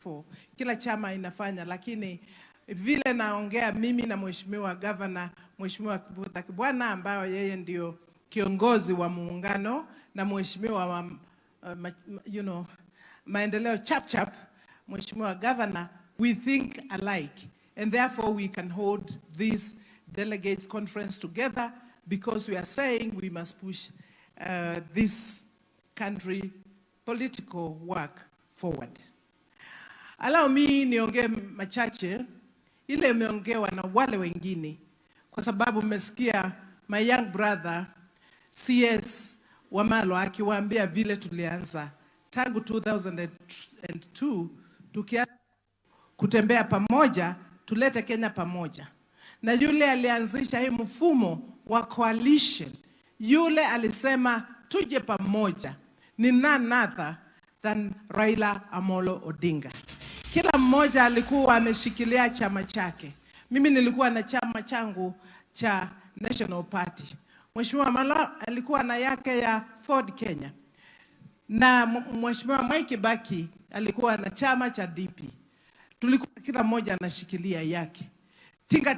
before. Kila chama inafanya, lakini vile naongea mimi na Mheshimiwa Governor, Mheshimiwa Kibwana ambaye yeye ndio kiongozi wa muungano, na Mheshimiwa maendeleo chap, Mheshimiwa Governor, we think alike, and therefore we can hold this delegates conference together, because we are saying we must push this country political work forward. Allow me niongee machache ile imeongewa na wale wengine, kwa sababu mmesikia my young brother CS Wamalo akiwaambia vile tulianza tangu 2002 tukianza kutembea pamoja tulete Kenya pamoja. Na yule alianzisha hii mfumo wa coalition, yule alisema tuje pamoja, ni none other than Raila Amolo Odinga. Kila mmoja alikuwa ameshikilia chama chake. Mimi nilikuwa na chama changu cha National Party. Mheshimiwa Amolo alikuwa na yake ya Ford Kenya. Na Mheshimiwa Mwai Kibaki alikuwa na chama cha DP. Tulikuwa kila mmoja anashikilia yake.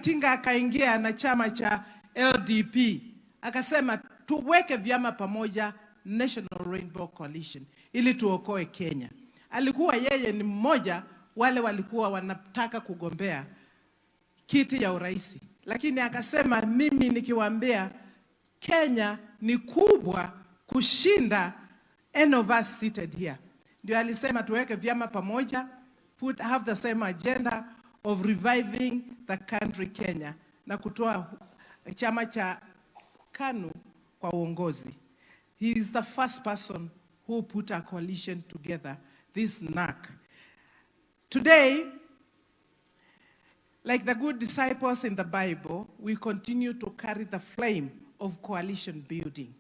Tinga akaingia na chama cha LDP. Akasema tuweke vyama pamoja, National Rainbow Coalition, ili tuokoe Kenya. Alikuwa yeye ni mmoja wale walikuwa wanataka kugombea kiti ya uraisi. Lakini akasema mimi nikiwaambia Kenya ni kubwa kushinda any of us seated here. Ndio alisema tuweke vyama pamoja, have the same agenda of reviving the country Kenya, na kutoa chama cha KANU kwa uongozi. He is the first person who put a coalition together, this NAC. Today, like the good disciples in the Bible, we continue to carry the flame of coalition building.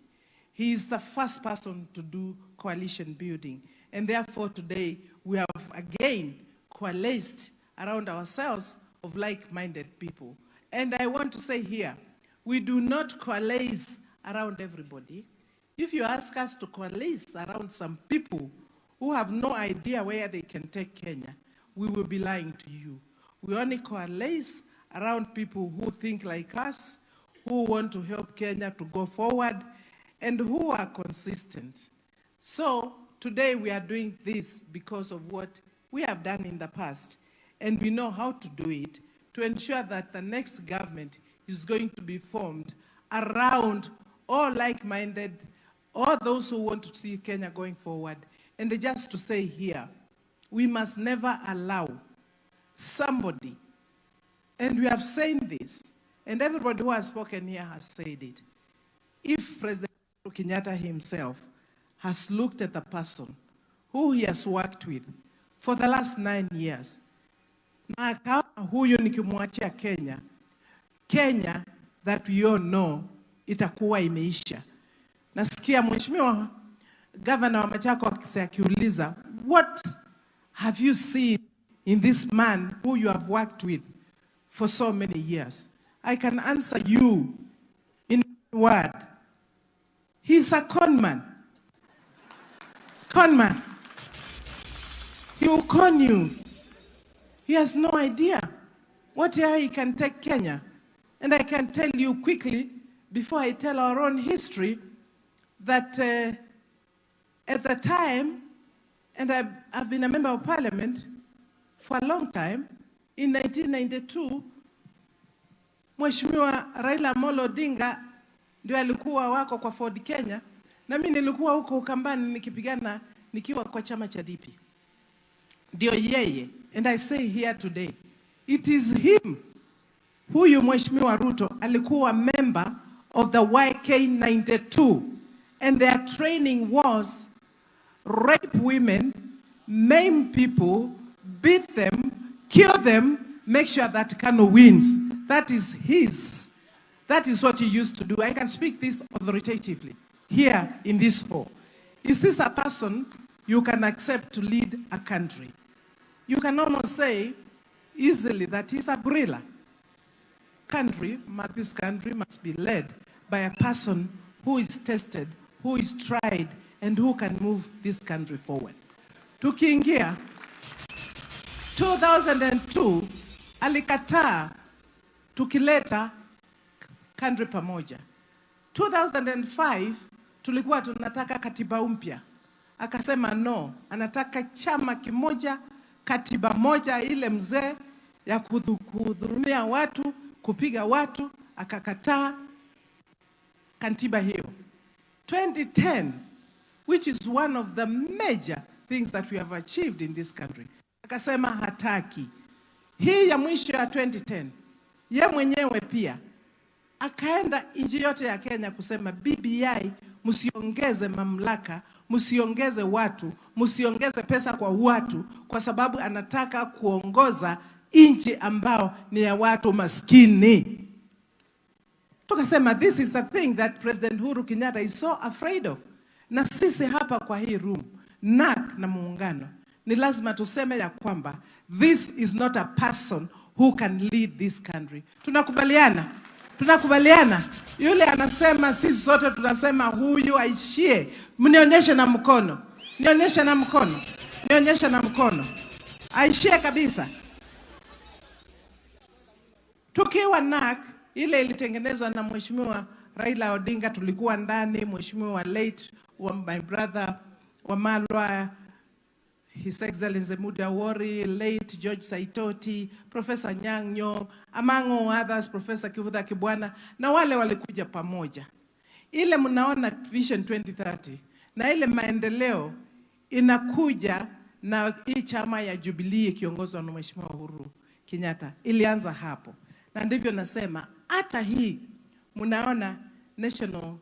He is the first person to do coalition building. And therefore today we have again coalesced around ourselves of like-minded people. And I want to say here, we do not coalesce around everybody. If you ask us to coalesce around some people who have no idea where they can take Kenya, we will be lying to you. We only coalesce around people who think like us, who want to help Kenya to go forward, and who are consistent. So today we are doing this because of what we have done in the past, and we know how to do it to ensure that the next government is going to be formed around all like-minded, all those who want to see Kenya going forward. And just to say here, we must never allow somebody, and we have said this, and everybody who has spoken here has said it. If President Kenyatta himself has looked at the person who he has worked with for the last 9 years, na kama huyo nikimwachia Kenya that we all know itakuwa imeisha. Nasikia Mheshimiwa Governor wa Machakos akiuliza, what have you seen in this man who you have worked with for so many years? I can answer you in one word. He's a con man. Con man. He will con you. He has no idea what he can take Kenya. And I can tell you quickly, before I tell our own history, that at the time, and I've been a member of parliament for a long time, in 1992, Mheshimiwa Raila Amolo Odinga ndio alikuwa wako kwa Ford Kenya, na mimi nilikuwa huko Ukambani nikipigana nikiwa kwa chama cha DP. Ndio yeye, and I say here today, it is him. Huyu Mheshimiwa Ruto alikuwa member of the YK92, and their training was rape women, maim people, beat them, kill them, make sure that KANU wins. That is his. That is what he used to do. I can speak this authoritatively here in this hall. Is this a person you can accept to lead a country? You can almost say easily that he's a gorilla. This country must be led by a person who is tested, who is tried, and who can move this country forward. Tukiingia 2002 alikataa tukileta country pamoja. 2005 tulikuwa tunataka katiba mpya. Akasema no, anataka chama kimoja, katiba moja, ile mzee ya kudhulumia watu, kupiga watu, akakataa katiba hiyo. 2010, which is one of the major things that we have achieved in this country, akasema hataki. Hii ya mwisho ya 2010, ye mwenyewe pia akaenda nchi yote ya Kenya kusema BBI, msiongeze mamlaka, msiongeze watu, msiongeze pesa kwa watu, kwa sababu anataka kuongoza nchi ambao ni ya watu maskini. Tukasema this is the thing that President Uhuru Kenyatta is so afraid of. Na sisi hapa kwa hii room, NAK na muungano, ni lazima tuseme ya kwamba this is not a person who can lead this country. Tunakubaliana? Tunakubaliana? Yule anasema sisi sote tunasema huyu aishie. Mnionyeshe na mkono. Nionyeshe na mkono. Nionyeshe na mkono. Aishie kabisa. Tukiwa NAK, ile ilitengenezwa na Mheshimiwa Raila Odinga, tulikuwa ndani, Mheshimiwa late my brother Wamalwa, His Excellency Muda Wari, late George Saitoti, Professor Nyang'o, among others, Professor Kivuda Kibwana, na wale walikuja pamoja. Ile mnaona Vision 2030, na ile maendeleo inakuja na hii chama ya Jubilee kiongozwa na Mheshimiwa Uhuru Kenyatta. Ilianza hapo. Na ndivyo nasema, hata hii mnaona National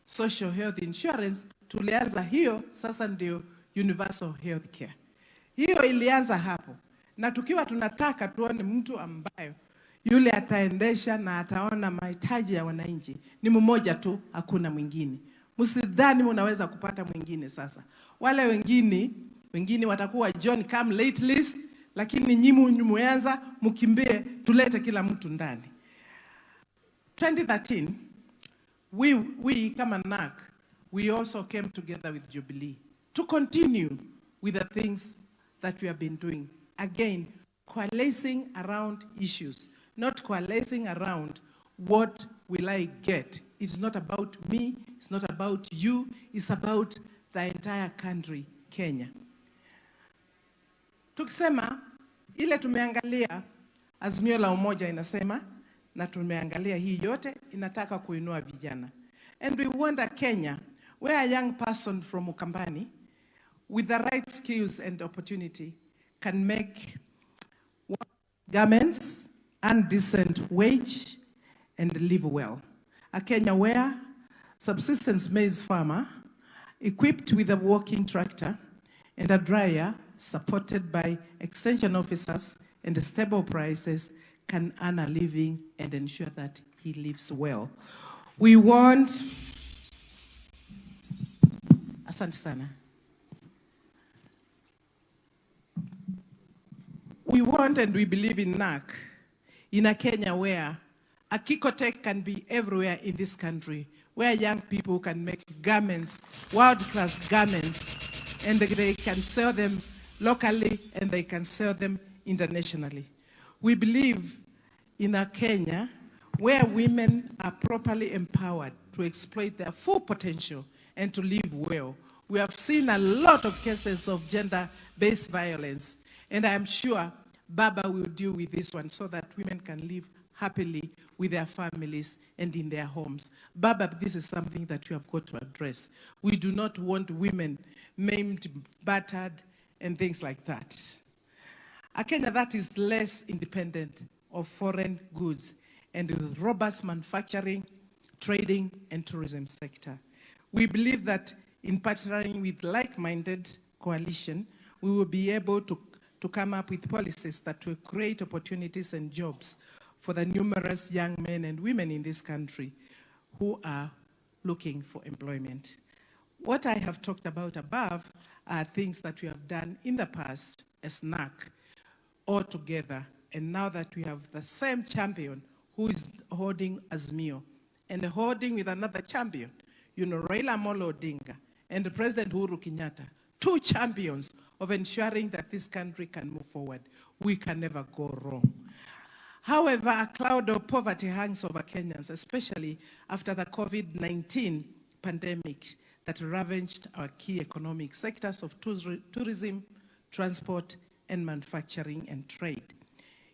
Social Health Insurance, tulianza hiyo, sasa ndio Universal Health Care. Hiyo ilianza hapo. Na tukiwa tunataka tuone mtu ambayo yule ataendesha na ataona mahitaji ya wananchi, ni mmoja tu, hakuna mwingine. Msidhani mnaweza kupata mwingine sasa. Wale wengine watakuwa John come late list, lakini nyinyi mmeanza mkimbie tulete kila mtu ndani. 2013, we kama NAK, we also came together with Jubilee to continue with the things that we have been doing. Again, coalescing around issues, not coalescing around what will I get. It's not about me, it's not about you, it's about the entire country, Kenya. Tukisema, ile tumeangalia, Azimio la Umoja inasema, na tumeangalia hii yote, inataka kuinua vijana. And we want a Kenya where a young person from Ukambani, with the right skills and opportunity, can make garments and decent wage and live well. A Kenya where subsistence maize farmer, equipped with a working tractor and a dryer, supported by extension officers and stable prices, can earn a living and ensure that he lives well. We want, asante sana. We want and we believe in NAK, in a Kenya where a Kikotech can be everywhere in this country, where young people can make garments, world-class garments, and they can sell them locally and they can sell them internationally. We believe in a Kenya where women are properly empowered to exploit their full potential and to live well. We have seen a lot of cases of gender-based violence, and I am sure Baba will deal with this one so that women can live happily with their families and in their homes. Baba, this is something that you have got to address. We do not want women maimed, battered, and things like that. A Kenya that is less independent of foreign goods and with robust manufacturing, trading, and tourism sector. We believe that in partnering with like-minded coalition, we will be able to come up with policies that will create opportunities and jobs for the numerous young men and women in this country who are looking for employment. What I have talked about above are things that we have done in the past as NAK all together, and now that we have the same champion who is holding Azimio and holding with another champion, you know, Raila Amolo Odinga and President Uhuru Kenyatta, two champions of ensuring that this country can move forward. We can never go wrong. However, a cloud of poverty hangs over Kenyans, especially after the COVID-19 pandemic that ravaged our key economic sectors of tourism, transport, and manufacturing and trade.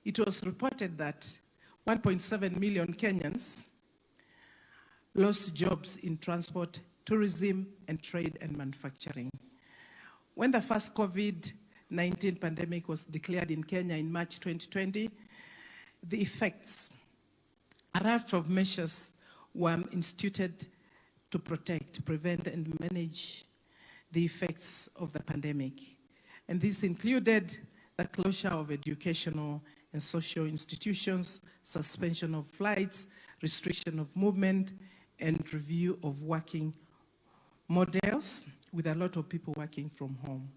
It was reported that 1.7 million Kenyans lost jobs in transport, tourism, and trade and manufacturing. When the first COVID-19 pandemic was declared in Kenya in March 2020, the effects, a raft of measures were instituted to protect, prevent, and manage the effects of the pandemic. And this included the closure of educational and social institutions, suspension of flights, restriction of movement, and review of working models, with a lot of people working from home.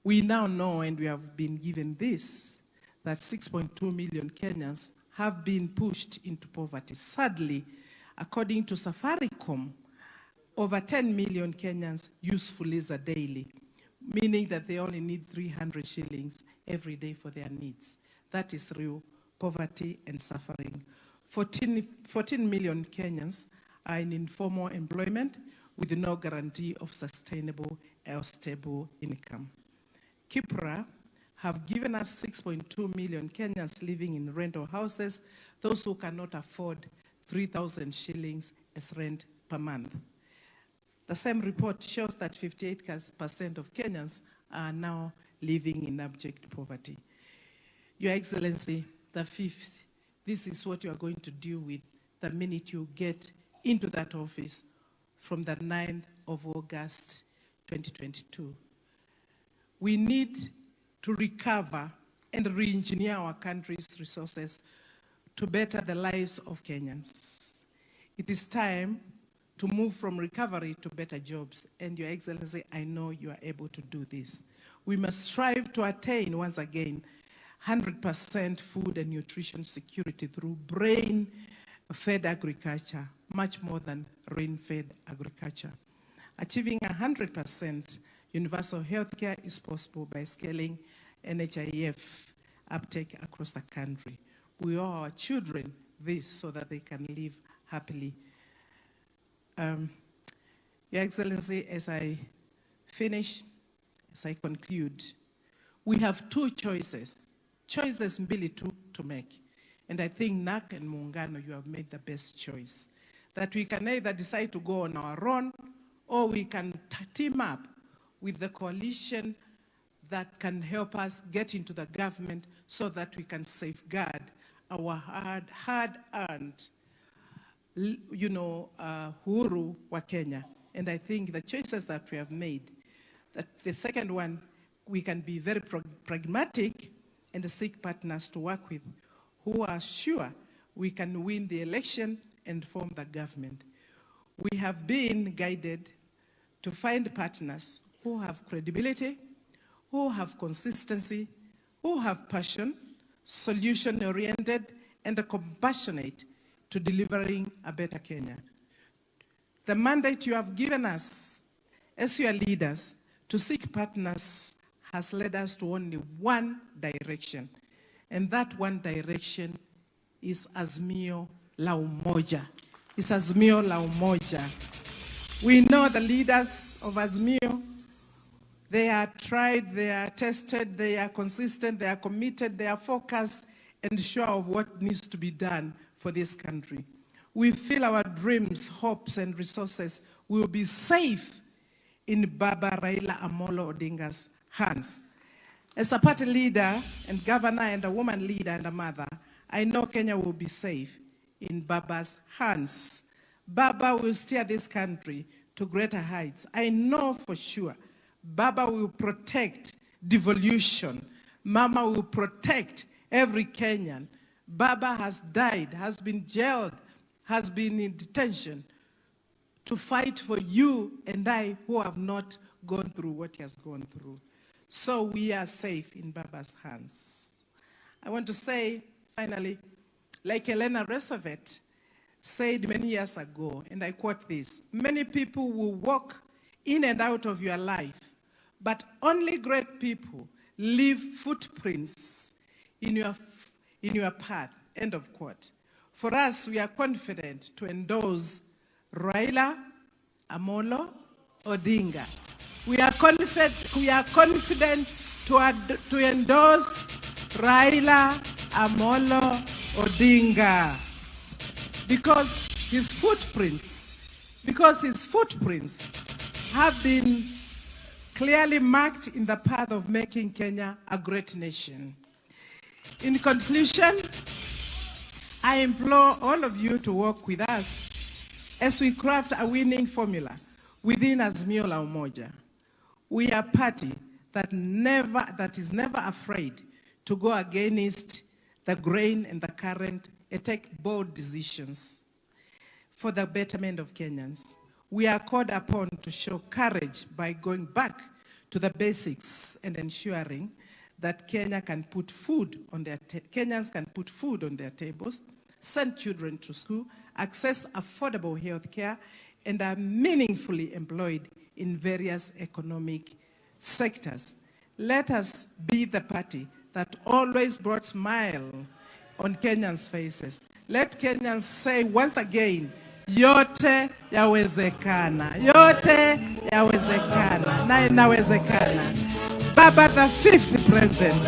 We now know, and we have been given this, that 6.2 million Kenyans have been pushed into poverty. Sadly, according to Safaricom, over 10 million Kenyans use Fuliza daily, meaning that they only need 300 shillings every day for their needs. That is real poverty and suffering. 14 million Kenyans are in informal employment with no guarantee of sustainable or stable income. Kipra have given us 6.2 million Kenyans living in rental houses, those who cannot afford 3,000 shillings as rent per month. The same report shows that 58% of Kenyans are now living in abject poverty. Your Excellency, the fifth, this is what you are going to deal with the minute you get into that office from the 9th of August 2022. We need to recover and re-engineer our country's resources to better the lives of Kenyans. It is time to move from recovery to better jobs. And Your Excellency, I know you are able to do this. We must strive to attain, once again, 100% food and nutrition security through brain-fed agriculture, much more than rain-fed agriculture. Achieving 100% universal healthcare is possible by scaling NHIF uptake across the country. We owe our children this so that they can live happily. Your Excellency, as I finish, as I conclude, we have two choices mbili to make. And I think NAC and Muungano, you have made the best choice. That we can either decide to go on our own, or we can team up with the coalition that can help us get into the government so that we can safeguard our hard-earned, uhuru wa Kenya. And I think the choices that we have made, that the second one, we can be very pragmatic and seek partners to work with who are sure we can win the election and form the government. We have been guided to find partners who have credibility, who have consistency, who have passion, solution-oriented, and compassionate to delivering a better Kenya. The mandate you have given us as your leaders to seek partners has led us to only one direction, and that one direction is Azimio la Umoja. It's Azimio la Umoja. We know the leaders of Azimio, they are tried, they are tested, they are consistent, they are committed, they are focused and sure of what needs to be done for this country. We feel our dreams, hopes, and resources will be safe in Baba Raila Amolo Odinga's hands. As a party leader and governor and a woman leader and a mother, I know Kenya will be safe in Baba's hands. Baba will steer this country to greater heights. I know for sure Baba will protect devolution. Mama will protect every Kenyan. Baba has died, has been jailed, has been in detention to fight for you and I who have not gone through what he has gone through. So we are safe in Baba's hands. I want to say, finally, like Elena Roosevelt said many years ago, and I quote this, many people will walk in and out of your life, but only great people leave footprints in your path, end of quote. For us, we are confident to endorse Raila Amolo Odinga. We are confident to endorse Raila Amolo Odinga because his footprints have been clearly marked in the path of making Kenya a great nation. In conclusion, I implore all of you to work with us as we craft a winning formula within Azimio la Umoja. We are a party that is never afraid to go against the grain and the current and take bold decisions for the betterment of Kenyans. We are called upon to show courage by going back to the basics and ensuring that Kenyans can put food on their tables, send children to school, access affordable health care, and are meaningfully employed in various economic sectors. Let us be the party that always brought smile on Kenyans' faces. Let Kenyans say once again, yote yawezekana. Yote yawezekana. Na inawezekana. Baba, the 5th president.